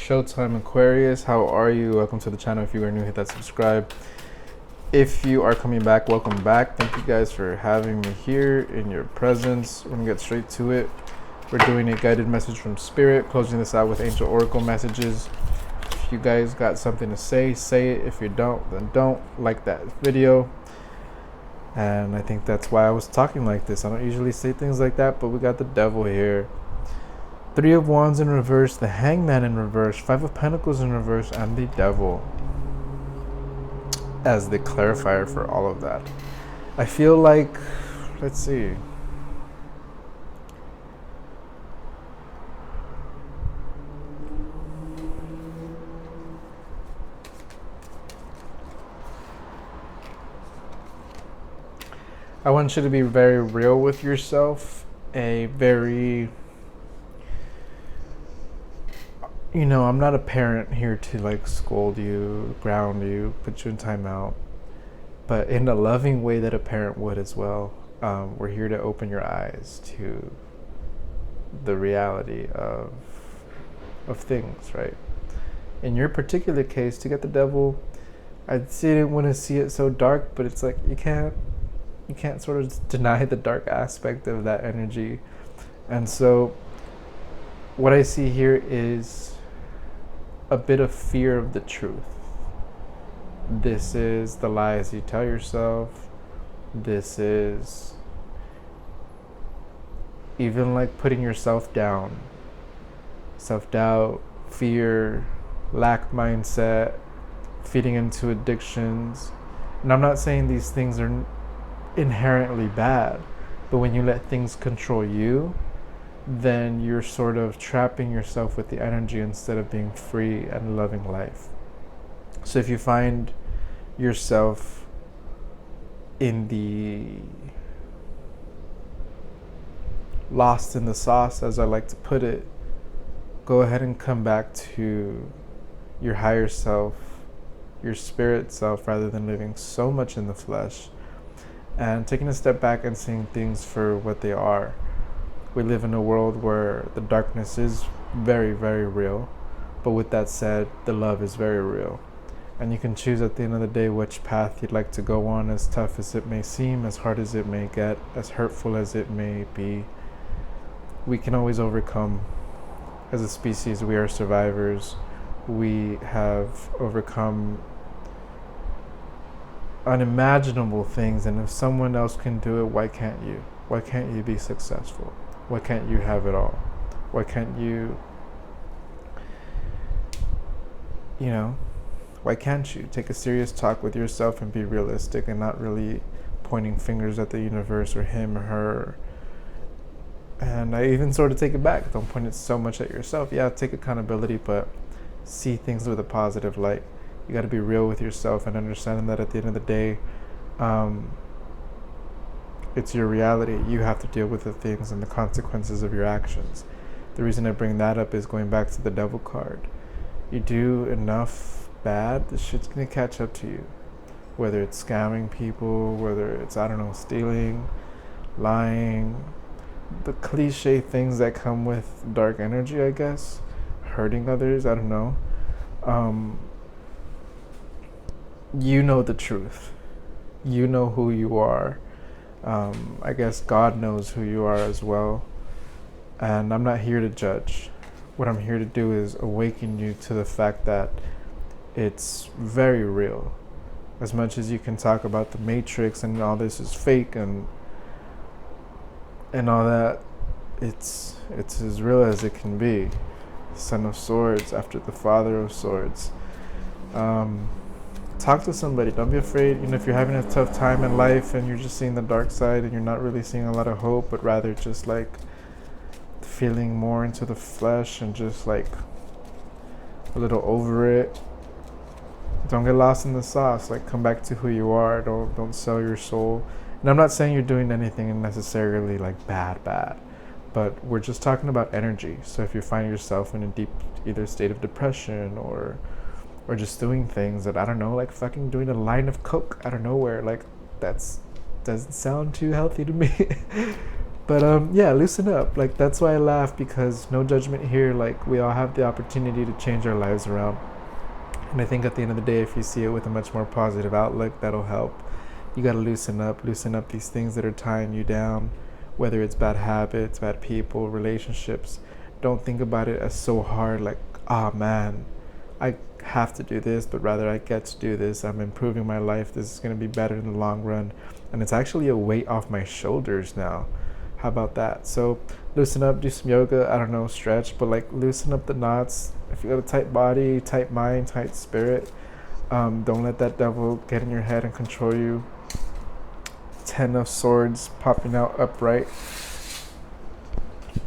Showtime Aquarius, how are you? Welcome to the channel. If you are new, hit that subscribe. If you are coming back, welcome back. Thank you guys for having me here in your presence. We're gonna get straight to it. We're doing a guided message from Spirit, closing this out with Angel Oracle messages. If you guys got something to say it. If you don't, then don't. Like that video. And I think that's why I was talking like this. I don't usually say things like that, but we got the devil here. 3 of Wands in reverse, the Hangman in reverse, 5 of Pentacles in reverse, and the devil as the clarifier for all of that. I feel like, let's see. I want you to be very real with yourself, I'm not a parent here to like scold you, ground you, put you in timeout, but in a loving way that a parent would as well. We're here to open your eyes to the reality of things, right? In your particular case, to get the devil, I didn't want to see it so dark, but it's like you can't sort of deny the dark aspect of that energy. And so what I see here is a bit of fear of the truth. This is the lies you tell yourself. This is even like putting yourself down. Self-doubt, fear, lack mindset, feeding into addictions. And I'm not saying these things are inherently bad, but when you let things control you, then you're sort of trapping yourself with the energy instead of being free and loving life. So if you find yourself in the lost in the sauce, as I like to put it, go ahead and come back to your higher self, your spirit self, rather than living so much in the flesh, and taking a step back and seeing things for what they are. We live in a world where the darkness is very, very real. But with that said, the love is very real. And you can choose at the end of the day which path you'd like to go on, as tough as it may seem, as hard as it may get, as hurtful as it may be. We can always overcome. As a species, we are survivors. We have overcome unimaginable things, and if someone else can do it, why can't you? Why can't you be successful? Why can't you have it all? Why can't you, why can't you take a serious talk with yourself and be realistic and not really pointing fingers at the universe or him or her? And I even sort of take it back. Don't point it so much at yourself. Yeah, take accountability, but see things with a positive light. You got to be real with yourself and understand that at the end of the day, it's your reality. You have to deal with the things and the consequences of your actions. The reason I bring that up is going back to the devil card. You do enough bad, the shit's going to catch up to you. Whether it's scamming people, whether it's, stealing, lying, the cliche things that come with dark energy, I guess. Hurting others, I don't know. You know the truth. You know who you are. I guess God knows who you are as well. And I'm not here to judge. What I'm here to do is awaken you to the fact that it's very real. As much as you can talk about the Matrix and all this is fake and all that, it's as real as it can be. Son of Swords after the Father of Swords. Talk to somebody. Don't be afraid. If you're having a tough time in life and you're just seeing the dark side and you're not really seeing a lot of hope, but rather just like feeling more into the flesh and just like a little over it, don't get lost in the sauce. Like, come back to who you are. Don't sell your soul. And I'm not saying you're doing anything necessarily like bad, but we're just talking about energy. So if you find yourself in a deep either state of depression or just doing things that, like fucking doing a line of coke out of nowhere, like doesn't sound too healthy to me. But yeah, loosen up. Like, that's why I laugh, because no judgment here. Like, we all have the opportunity to change our lives around. And I think at the end of the day, if you see it with a much more positive outlook, that'll help. You gotta loosen up these things that are tying you down, whether it's bad habits, bad people, relationships. Don't think about it as so hard, like, ah, oh, man, I have to do this, but rather I get to do this. I'm improving my life. This is gonna be better in the long run. And it's actually a weight off my shoulders now. How about that? So loosen up, do some yoga, I don't know, stretch, but like loosen up the knots. If you got a tight body, tight mind, tight spirit, don't let that devil get in your head and control you. 10 of Swords popping out upright.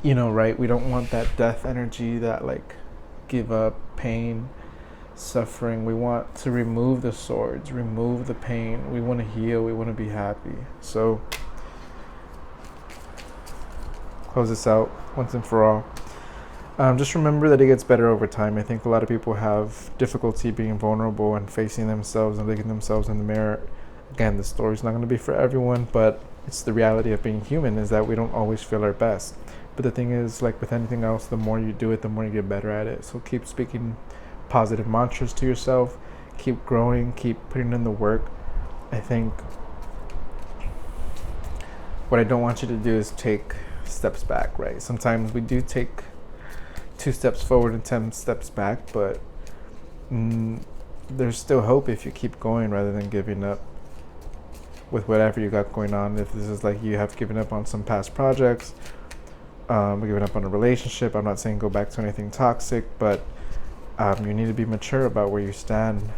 You know, right? We don't want that death energy, that like give up, pain, suffering. We want to remove the swords, remove the pain. We want to heal. We want to be happy. So close this out once and for all. Just remember that it gets better over time. I think a lot of people have difficulty being vulnerable and facing themselves and looking themselves in the mirror. Again, the story's not going to be for everyone, but it's the reality of being human, is that we don't always feel our best. But the thing is, like with anything else, the more you do it, the more you get better at it. So keep speaking positive mantras to yourself. Keep growing. Keep putting in the work. I think what I don't want you to do is take steps back, right? Sometimes we do take 2 steps forward and 10 steps back, but there's still hope if you keep going rather than giving up with whatever you got going on. If this is like you have given up on some past projects, giving up on a relationship, I'm not saying go back to anything toxic, but you need to be mature about where you stand.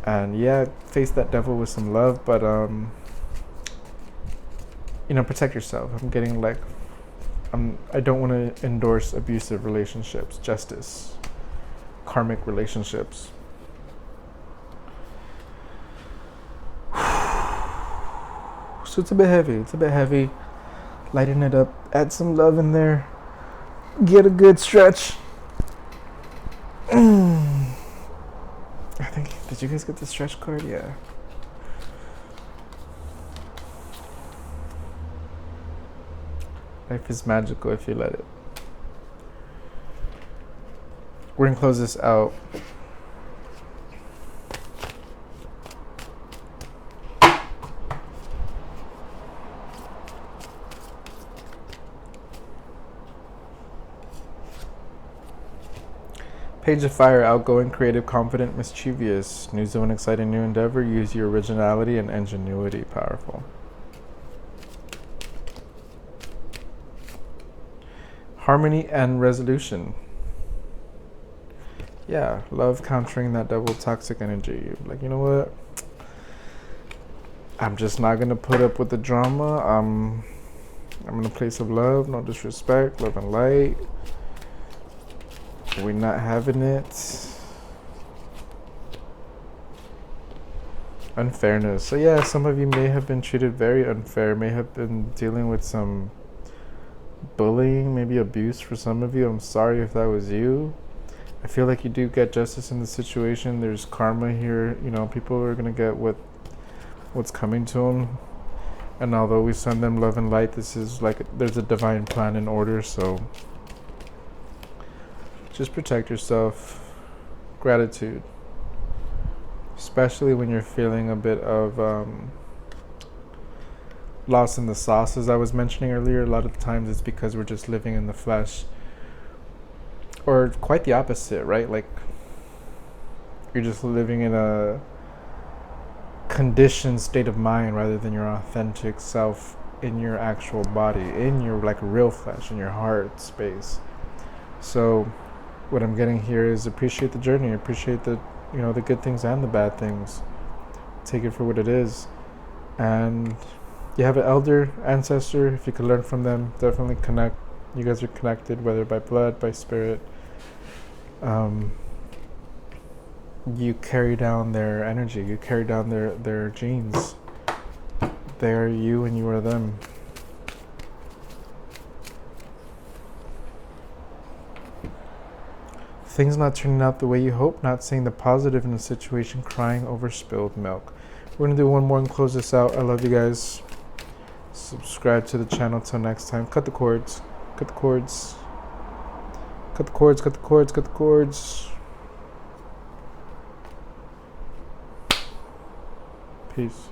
And yeah, face that devil with some love, but protect yourself. I don't want to endorse abusive relationships, justice, karmic relationships. So it's a bit heavy. Lighten it up, add some love in there, get a good stretch. I think, did you guys get the stretch card? Yeah. Life is magical if you let it. We're gonna close this out. Page of Fire, outgoing, creative, confident, mischievous. News of an exciting new endeavor. Use your originality and ingenuity. Powerful. Harmony and resolution. Yeah, love countering that double toxic energy. Like, you know what? I'm just not gonna put up with the drama. I'm in a place of love, no disrespect, love and light. We're not having it. Unfairness. So yeah, some of you may have been treated very unfair, may have been dealing with some bullying, maybe abuse for some of you. I'm sorry if that was you. I feel like you do get justice in the situation. There's karma here. People are gonna get what's coming to them. And although we send them love and light, this is like there's a divine plan in order. So just protect yourself. Gratitude. Especially when you're feeling a bit of lost in the sauce, as I was mentioning earlier. A lot of the times it's because we're just living in the flesh. Or quite the opposite, right? Like, you're just living in a conditioned state of mind rather than your authentic self in your actual body, in your like real flesh, in your heart space. So what I'm getting here is appreciate the journey, appreciate the the good things and the bad things. Take it for what it is. And you have an elder, ancestor, if you could learn from them, definitely connect. You guys are connected, whether by blood, by spirit. You carry down their energy, you carry down their genes. They are you and you are them. Things not turning out the way you hope, not seeing the positive in the situation, crying over spilled milk. We're going to do one more and close this out. I love you guys. Subscribe to the channel. Till next time. Cut the cords. Cut the cords. Cut the cords. Cut the cords. Cut the cords. Peace.